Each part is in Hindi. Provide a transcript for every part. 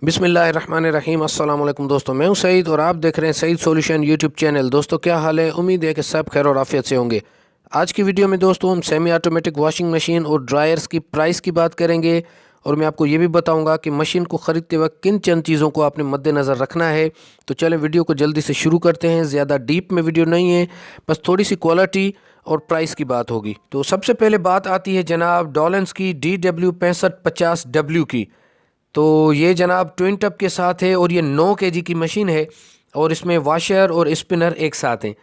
बिस्मिल्लाहिर्रहमानिर्रहीम। अस्सलाम वालेकुम दोस्तों, मैं हूं सईद और आप देख रहे हैं सईद सॉल्यूशन यूट्यूब चैनल। दोस्तों क्या हाल है? उम्मीद है कि सब खैर और आफियत से होंगे। आज की वीडियो में दोस्तों हम सेमी ऑटोमेटिक वॉशिंग मशीन और ड्रायर्स की प्राइस की बात करेंगे और मैं आपको ये भी बताऊंगा कि मशीन को ख़रीदते वक्त किन चंद चीज़ों को आपने मद्देनज़र रखना है। तो चलें वीडियो को जल्दी से शुरू करते हैं। ज़्यादा डीप में वीडियो नहीं है, बस थोड़ी सी क्वालिटी और प्राइस की बात होगी। तो सबसे पहले बात आती है जनाब डॉलेंस की DW6550W की। तो ये जनाब ट्विन टब के साथ है और ये 9 केजी की मशीन है और इसमें वाशर और स्पिनर एक साथ हैं।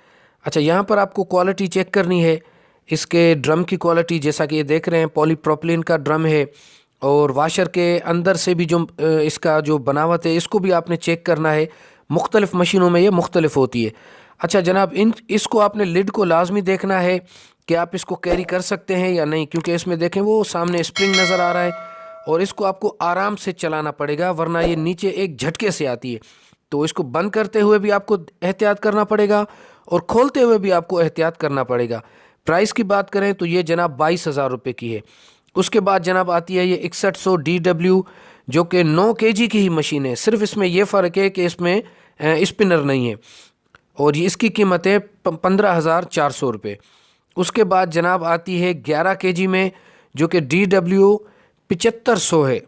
अच्छा, यहाँ पर आपको क्वालिटी चेक करनी है। इसके ड्रम की क्वालिटी जैसा कि ये देख रहे हैं, पॉलीप्रोपिलीन का ड्रम है और वाशर के अंदर से भी जो इसका जो बनावट है इसको भी आपने चेक करना है। मुख्तलिफ़ मशीनों में ये मुख्तलिफ होती है। अच्छा जनाब, इसको आपने लिड को लाजमी देखना है कि आप इसको कैरी कर सकते हैं या नहीं, क्योंकि इसमें देखें वो सामने स्प्रिंग नज़र आ रहा है और इसको आपको आराम से चलाना पड़ेगा वरना ये नीचे एक झटके से आती है। तो इसको बंद करते हुए भी आपको एहतियात करना पड़ेगा और खोलते हुए भी आपको एहतियात करना पड़ेगा। प्राइस की बात करें तो ये जनाब 22,000 रुपये की है। उसके बाद जनाब आती है ये 6100 DW, जो कि 9 केजी की ही मशीन है। सिर्फ इसमें यह फ़र्क है कि इसमें स्पिनर नहीं है और ये इसकी कीमत है 15,400 रुपये। उसके बाद जनाब आती है 11 केजी में, जो कि DW 7500 है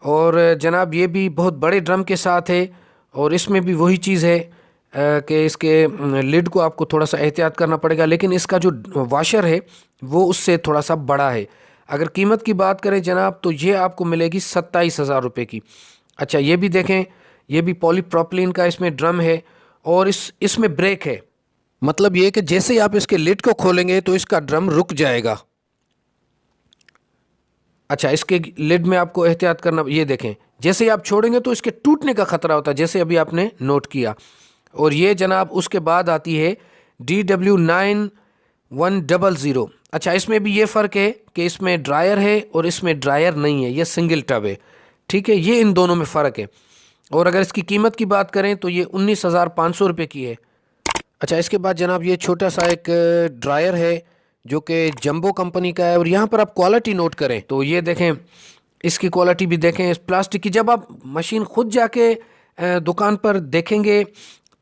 और जनाब ये भी बहुत बड़े ड्रम के साथ है और इसमें भी वही चीज़ है कि इसके लिड को आपको थोड़ा सा एहतियात करना पड़ेगा, लेकिन इसका जो वाशर है वो उससे थोड़ा सा बड़ा है। अगर कीमत की बात करें जनाब तो ये आपको मिलेगी 27,000 रुपये की। अच्छा, ये भी देखें, ये भी पॉलीप्रोपिलीन का इसमें ड्रम है और इसमें ब्रेक है। मतलब ये कि जैसे ही आप इसके लिड को खोलेंगे तो इसका ड्रम रुक जाएगा। अच्छा, इसके लिड में आपको एहतियात करना, ये देखें जैसे ही आप छोड़ेंगे तो इसके टूटने का खतरा होता है, जैसे अभी आपने नोट किया। और ये जनाब उसके बाद आती है DW9100। अच्छा, इसमें भी ये फ़र्क है कि इसमें ड्रायर है और इसमें ड्रायर नहीं है, ये सिंगल टब है। ठीक है, ये इन दोनों में फ़र्क है। और अगर इसकी कीमत की बात करें तो ये 19,500 रुपये की है। अच्छा, इसके बाद जनाब ये छोटा सा एक ड्रायर है जो कि जंबो कंपनी का है और यहाँ पर आप क्वालिटी नोट करें तो ये देखें, इसकी क्वालिटी भी देखें इस प्लास्टिक की। जब आप मशीन खुद जाके दुकान पर देखेंगे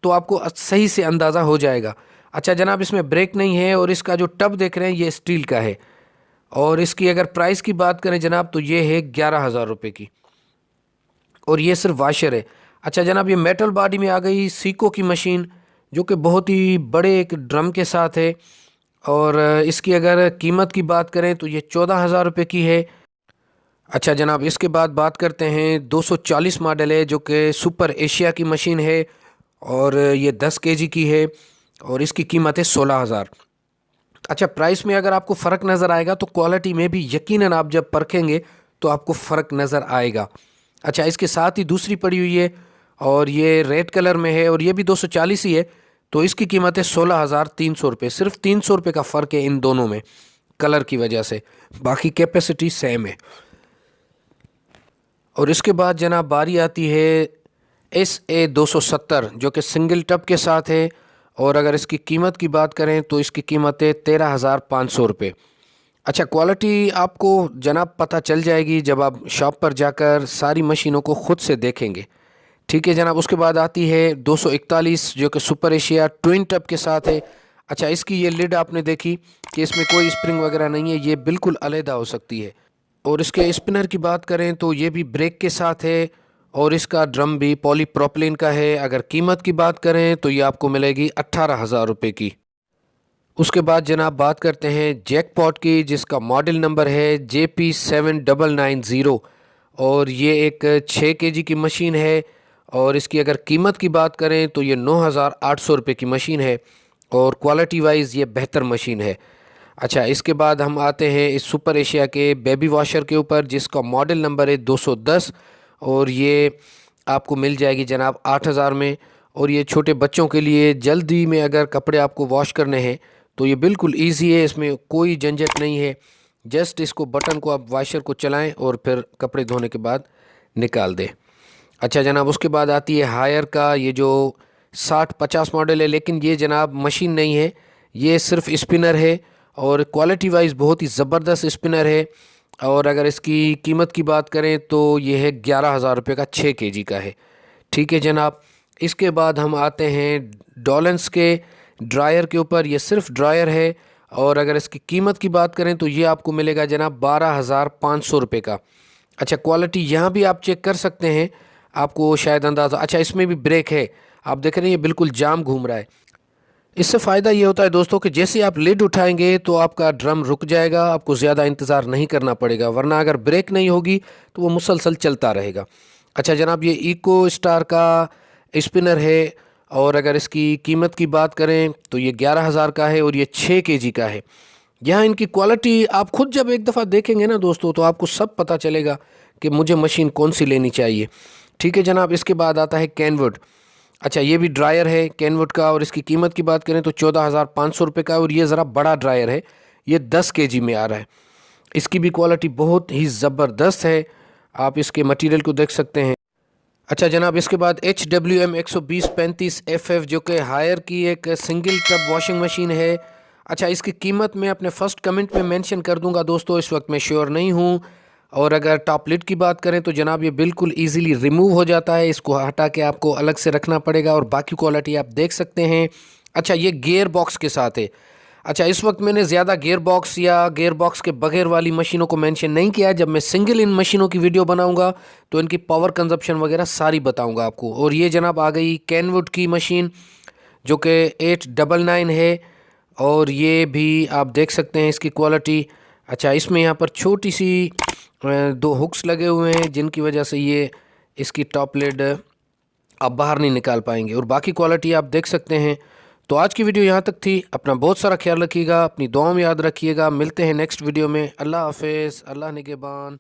तो आपको सही से अंदाज़ा हो जाएगा। अच्छा जनाब, इसमें ब्रेक नहीं है और इसका जो टब देख रहे हैं ये स्टील का है और इसकी अगर प्राइस की बात करें जनाब तो ये है 11,000 रुपये की और ये सिर्फ वाशर है। अच्छा जनाब, ये मेटल बॉडी में आ गई सीको की मशीन जो कि बहुत ही बड़े एक ड्रम के साथ है और इसकी अगर कीमत की बात करें तो ये 14,000 रुपये की है। अच्छा जनाब, इसके बाद बात करते हैं 240 मॉडल है जो कि सुपर एशिया की मशीन है और ये 10 केजी की है और इसकी कीमत है 16,000। अच्छा, प्राइस में अगर आपको फ़र्क नज़र आएगा तो क्वालिटी में भी यकीनन आप जब परखेंगे तो आपको फ़र्क नज़र आएगा। अच्छा, इसके साथ ही दूसरी पड़ी हुई है और ये रेड कलर में है और ये भी 240 ही है, तो इसकी कीमत है 16,300 रुपये। सिर्फ 300 रुपये का फ़र्क है इन दोनों में कलर की वजह से, बाकी कैपेसिटी सेम है। और इसके बाद जनाब बारी आती है SA270 जो कि सिंगल टब के साथ है और अगर इसकी कीमत की बात करें तो इसकी कीमत है 13,500 रुपये। अच्छा, क्वालिटी आपको जनाब पता चल जाएगी जब आप शॉप पर जाकर सारी मशीनों को ख़ुद से देखेंगे। ठीक है जनाब, उसके बाद आती है 241 जो कि सुपर एशिया ट्विन टब के साथ है। अच्छा, इसकी ये लिड आपने देखी कि इसमें कोई स्प्रिंग वगैरह नहीं है, ये बिल्कुल अलहदा हो सकती है। और इसके स्पिनर की बात करें तो ये भी ब्रेक के साथ है और इसका ड्रम भी पॉलीप्रोपिलीन का है। अगर कीमत की बात करें तो ये आपको मिलेगी 18,000 रुपये की। उसके बाद जनाब बात करते हैं जैकपॉट की जिसका मॉडल नंबर है JP7990 और ये एक 6 केजी की मशीन है और इसकी अगर कीमत की बात करें तो ये 9,800 रुपये की मशीन है और क्वालिटी वाइज ये बेहतर मशीन है। अच्छा, इसके बाद हम आते हैं इस सुपर एशिया के बेबी वॉशर के ऊपर जिसका मॉडल नंबर है 210 और ये आपको मिल जाएगी जनाब 8,000 में। और ये छोटे बच्चों के लिए जल्दी में अगर कपड़े आपको वॉश करने हैं तो ये बिल्कुल इजी है, इसमें कोई झंझट नहीं है। जस्ट इसको बटन को आप वाशर को चलाएं और फिर कपड़े धोने के बाद निकाल दें। अच्छा जनाब, उसके बाद आती है हायर का ये जो 60-50 मॉडल है, लेकिन ये जनाब मशीन नहीं है, ये सिर्फ स्पिनर है और क्वालिटी वाइज बहुत ही ज़बरदस्त स्पिनर है और अगर इसकी कीमत की बात करें तो ये है 11,000 रुपये का 6 केजी का है। ठीक है जनाब। इसके बाद हम आते हैं डॉलेंस के ड्रायर के ऊपर। ये सिर्फ ड्रायर है और अगर इसकी कीमत की बात करें तो ये आपको मिलेगा जनाब 12,500 रुपये का। अच्छा, क्वालिटी यहाँ भी आप चेक कर सकते हैं, आपको शायद अंदाज़ा। अच्छा, इसमें भी ब्रेक है, आप देख रहे हैं ये बिल्कुल जाम घूम रहा है। इससे फ़ायदा ये होता है दोस्तों कि जैसे आप लिड उठाएंगे तो आपका ड्रम रुक जाएगा, आपको ज़्यादा इंतज़ार नहीं करना पड़ेगा, वरना अगर ब्रेक नहीं होगी तो वो मुसलसल चलता रहेगा। अच्छा जनाब, ये इको स्टार का स्पिनर है और अगर इसकी कीमत की बात करें तो ये 11,000 का है और ये 6 केजी का है। यहाँ इनकी क्वालिटी आप खुद जब एक दफ़ा देखेंगे ना दोस्तों तो आपको सब पता चलेगा कि मुझे मशीन कौन सी लेनी चाहिए। ठीक है जनाब। इसके बाद आता है कैनवुड। अच्छा, ये भी ड्रायर है कैनवुड का और इसकी कीमत की बात करें तो 14,500 रुपये का, और ये ज़रा बड़ा ड्रायर है, ये 10 केजी में आ रहा है। इसकी भी क्वालिटी बहुत ही ज़बरदस्त है, आप इसके मटेरियल को देख सकते हैं। अच्छा जनाब, इसके बाद HWM 120-35FF जो कि हायर की एक सिंगल टब वॉशिंग मशीन है। अच्छा, इसकी कीमत मैं अपने फर्स्ट कमेंट में मेंशन कर दूंगा दोस्तों, इस वक्त मैं श्योर नहीं हूँ। और अगर टॉप लिड की बात करें तो जनाब ये बिल्कुल इजीली रिमूव हो जाता है, इसको हटा के आपको अलग से रखना पड़ेगा और बाकी क्वालिटी आप देख सकते हैं। अच्छा, ये गियर बॉक्स के साथ है। अच्छा, इस वक्त मैंने ज़्यादा गियर बॉक्स या गियर बॉक्स के बगैर वाली मशीनों को मेंशन नहीं किया। जब मैं सिंगल इन मशीनों की वीडियो बनाऊंगा तो इनकी पावर कंजप्शन वगैरह सारी बताऊंगा आपको। और ये जनाब आ गई कैनवुड की मशीन जो कि 899 है और ये भी आप देख सकते हैं इसकी क्वालिटी। अच्छा, इसमें यहाँ पर छोटी सी 2 हुक्स लगे हुए हैं जिनकी वजह से ये इसकी टॉप लिड आप बाहर नहीं निकाल पाएंगे, और बाकी क्वालिटी आप देख सकते हैं। तो आज की वीडियो यहाँ तक थी। अपना बहुत सारा ख्याल रखिएगा, अपनी दुआओं में याद रखिएगा। मिलते हैं नेक्स्ट वीडियो में। अल्लाह हाफिज़, अल्लाह निगहबान।